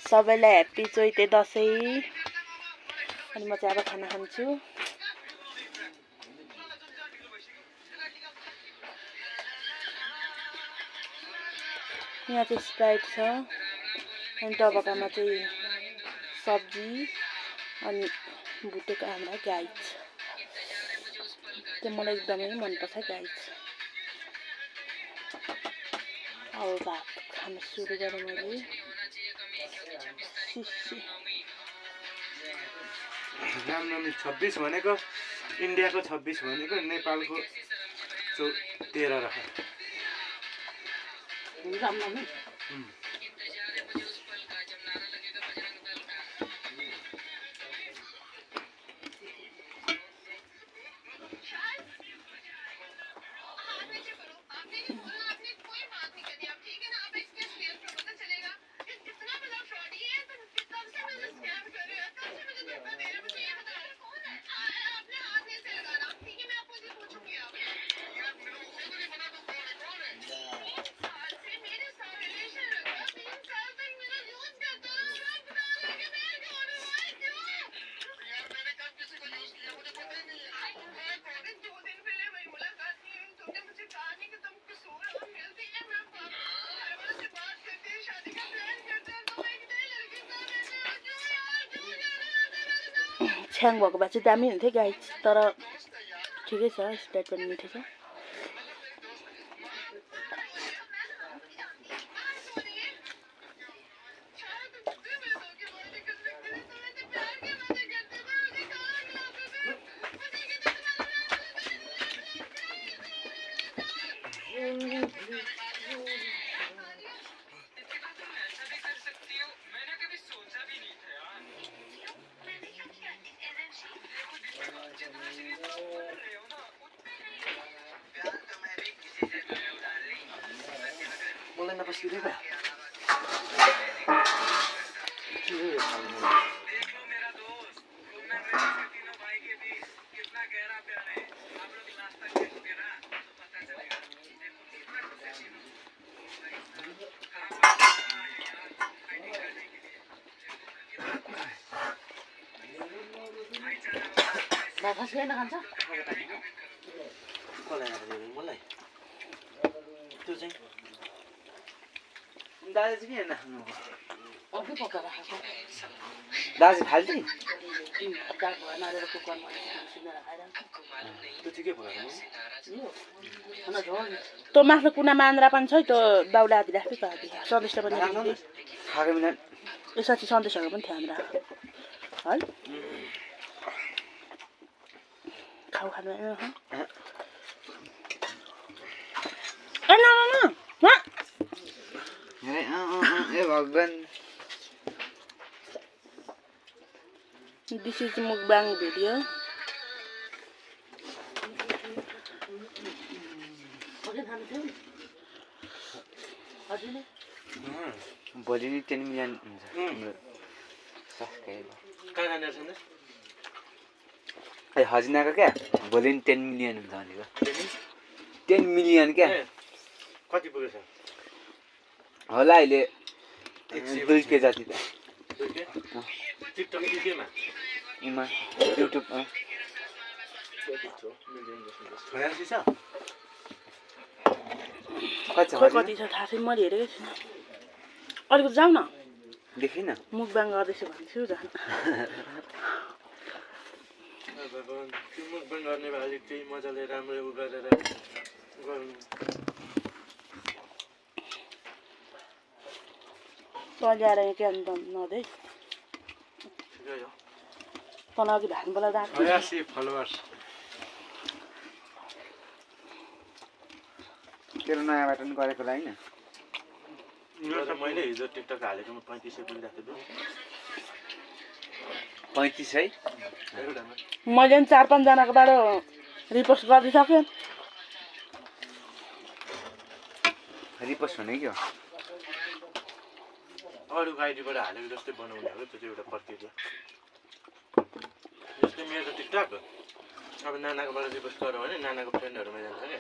सबैलाई ह्याप्पी चैते दसैँ। अनि म चाहिँ अब खाना खान्छु। यहाँ चाहिँ स्प्राइट छ अनि डबकामा चाहिँ सब्जी अनि भुटेको आँटा गाइस। त्यो मलाई एकदमै मनपर्छ गाइस। अब भात खान सुरु गरेँ मैले। रामनवमी 26 भनेको इन्डियाको 26 भनेको नेपालको 13 राख। रामनवमी छ्याङ भएको भए चाहिँ दामी हुन्थ्यो गाइस, तर ठिकै छ। स्प्राइट पनि मिठो छ। मलाई नपस्किँदै बा भात खान्छ खान्छ कसलाई राख्दै मलाई त्यो चाहिँ दाजु चाहिँ किन नखानु अघि पकाएर राखेको दाजु फाल्दै दाल भयो नारेर कुकरमा सिनेर खाइरहन्छ। त्यो ठिकै भयो त्यो माथि कुनामा आन्द्रा पनि छ त्यो दाउले आदि राख्दै त आदि सन्देश पनि खाएको बिना यो साथी सन्देशहरू पनि थियो आन्द्रा है खाऊ खानु ए भगवान दिस इज मुकबाङ भिडियो। भोलि 10 मिलियन हुन्छ ए हजिनाको क्या भोलि 10 मिलियन हुन्छ भनेको 10 मिलियन क्या कति पुगेछ होला अहिले 2K जति त टिकटक केमा इमा युट्युब भइहाल्छ कति छ थाहा छैन, मैले हेरेकै छैन। अलिकति जाऊ न देखिन मुकबाङ गर्दैछु भन्छु झन् त्यो मुकबाङ गर्ने भए अलिक केही मजाले राम्रो उ गरेर गर्नु। तैँले आएर के अन्त नदे तँलाई अघि भान बोलाएर राख्छु 80 फलोवर्स तेरो नयाँ बाटो पनि गरेको होला होइन मैले हिजो टिकटक हालेकोमा 3500 पुगिरहेको थियो 35 है मैले पनि 4-5 जनाको बाटो रिपोस्ट गरिदिइसकेँ। रिपोस्ट हुने के हो अरूको आइडीबाट हालेको जस्तै बनाउने हो त्यो चाहिँ एउटा प्रक्रिया। जस्तै मेरो टिकटक अब नानाकोबाट रिपोस्ट गऱ्यो भने नानाको फ्रेन्डहरूमा जान्छ क्या।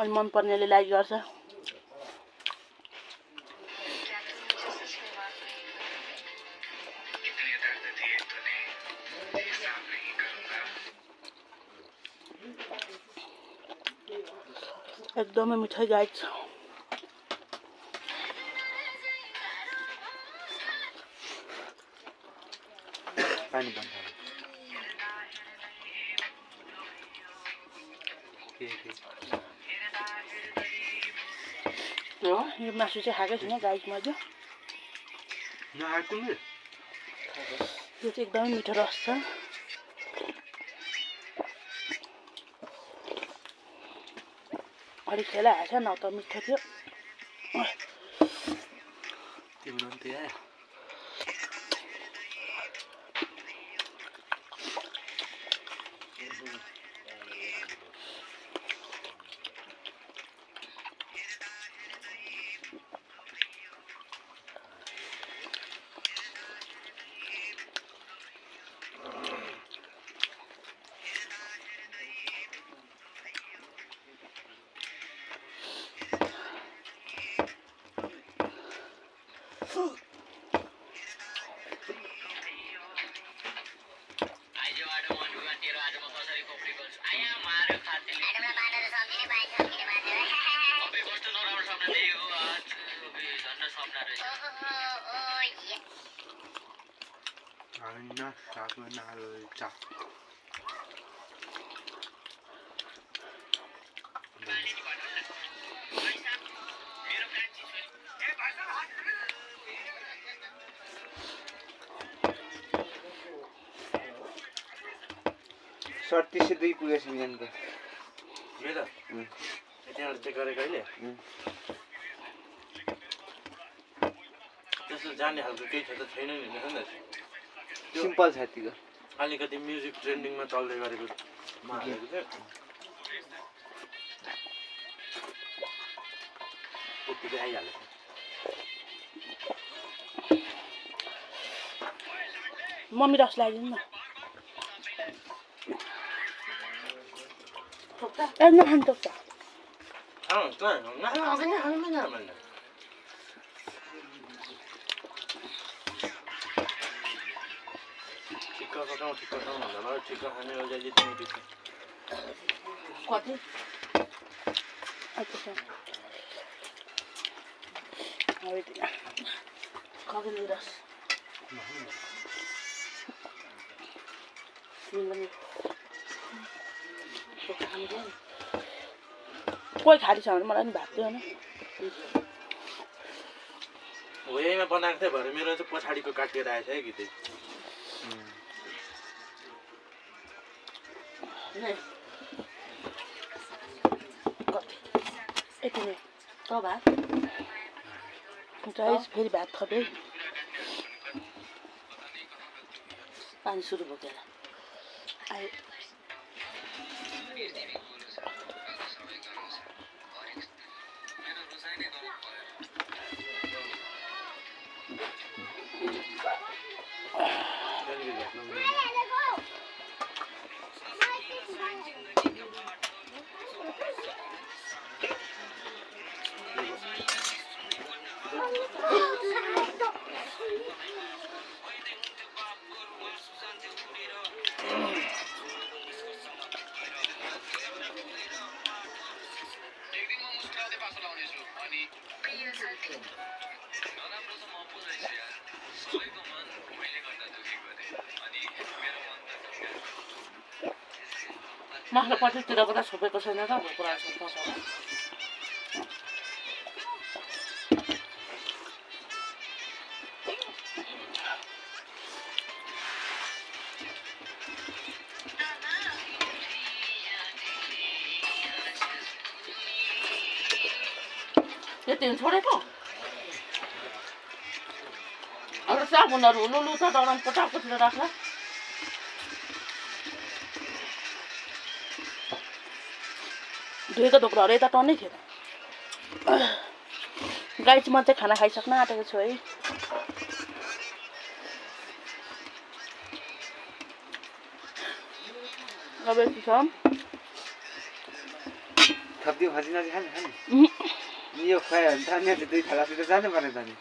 अनि मनपर्नेले लाइक गर्छ। एकदमै मिठो गाइस। पानी बन्द यो मासु चाहिँ खाएकै छैन गाइस मैले। नआएको नि यो चाहिँ एकदमै मिठो रस छ। अलिक खेला हाल्छ न त मिठो थियो। तिम्रो पनि त्यही आयो। सागमा नाल्चा सत्तीस से 2 पुगेछ मिलियनको मेरो त्यहाँ चेक गरेको अहिले त्यसो जाने खालको केही छ त छैन नि हेर्नु न। सिम्पल छ तिको अलिकति म्युजिक ट्रेन्डिङमा चल्दै गरेको मारेको थियो। त्यतिकै आइहाल्छ। मम्मी रस ल्याइदिनु न। ए नखानु टोक्छ। ठिक्क पकाउँ भन्दा भयो। ठिक्क खाने हो जहिले तिमी ठिक्क कति अच्छा खगेली रस कोही खाली छ भने मलाई नि भात दियो न। हो यहीँमा बनाएको थिएँ भरे मेरो चाहिँ पछाडिको काटिएर आएछ है कि त्यही यति नै त भात गाइस। फेरि भात खदै पानी सुरु भयो क्या आयो। मासु पछितिरको त छोपेको छैन त कुरा छ। यति छोडेको अब साबुनहरू हुलुलु छ डराम पटापतिर राख। धोएको धोक्रोहरू यता टन्नै थियो। गाइस म चाहिँ खाना खाइसक्न आँटेको छु है। अब यति छ थप्दियो भाजी नजी खाने यो खुवायो भने त अन्य 2 थालातिर जानु पर्ने त नि।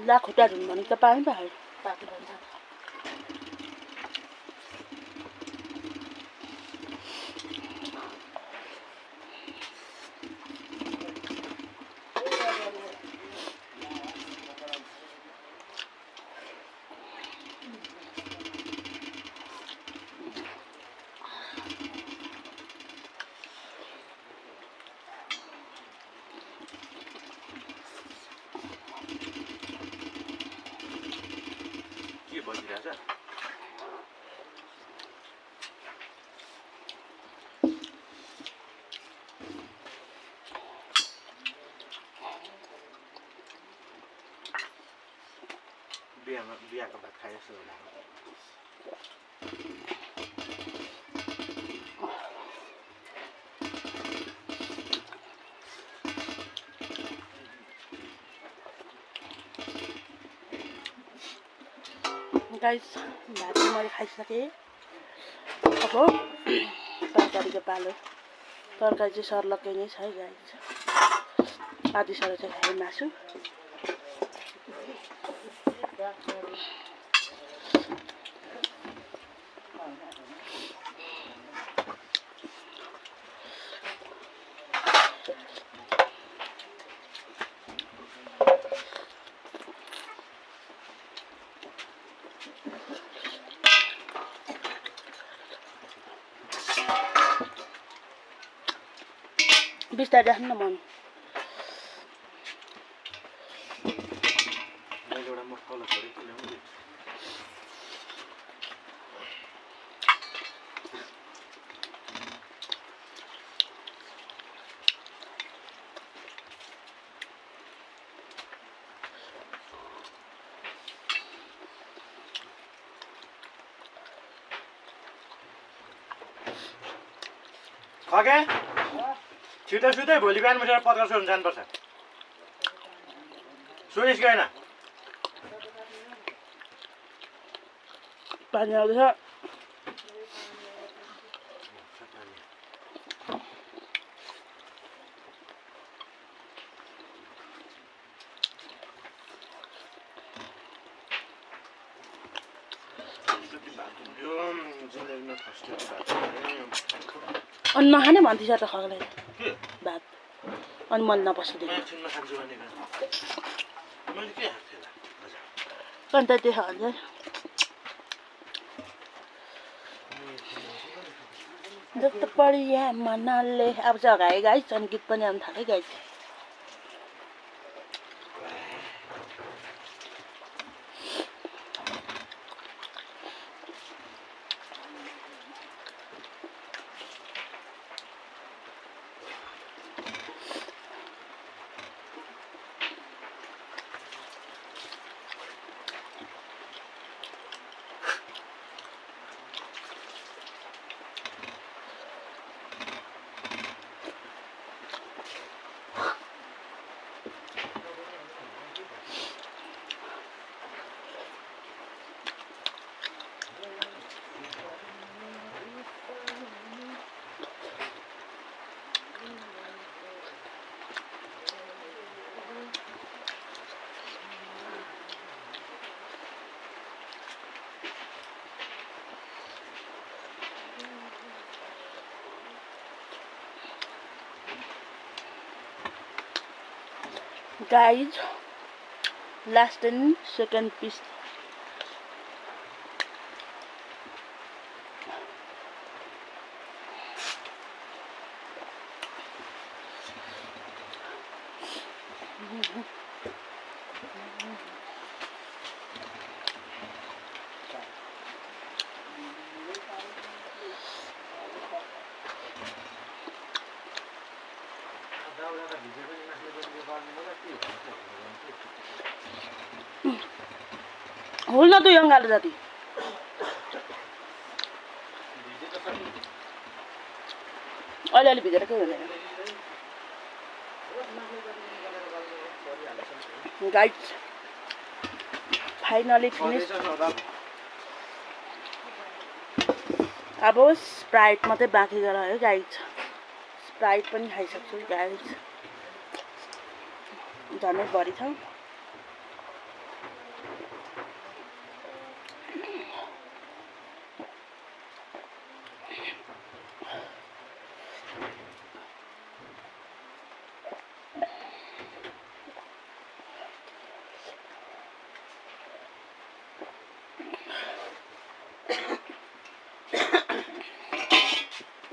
ला खुट्टा धुनु भने त पानी पो हाल्यो पाक्नु पर्छ के बजिरहेछ बिहाको भात खाए जस्तो होला गाइस भात चाहिँ मैले खाइसकेँ अब तरकारीको पालो तरकारी चाहिँ सर्लक्कै नै छ है गाइस आधी सर चाहिँ खाएँ मासु बिस्तारै राख्नु न मन मैले एउटा मसला छोडेको ल्याउनु खगे छिटो सुतै भोलि बिहान बसेर पत्रिका सोध्नु जानुपर्छ सुनिस् गएन पानी आउँदैछ अनि नखाने भन्थ्यो त खगले भात अनि मन नपसिदियो एकछिनमा खान्छु भनेको मैले के खाएको थिएँ अन्त त्यो हुन्छ जस्तो पढिया मनाले अब चाहिँ अगाए गाइस अनि गीत पनि आउनु थाल्यो guys guys, last and second piece. भिजे हुल न तू यंगाल जाती त अलिअलि भिजेर केही हुँदैन गाइस फाइनली फिनिस अब स्प्राइट मात्रै बाँकी रह्यो गाइस स्प्राइट पनि खाइसक्छु गाइस झनै भरि छ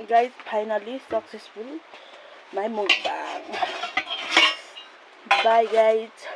guys finally successful my mukbang bye guys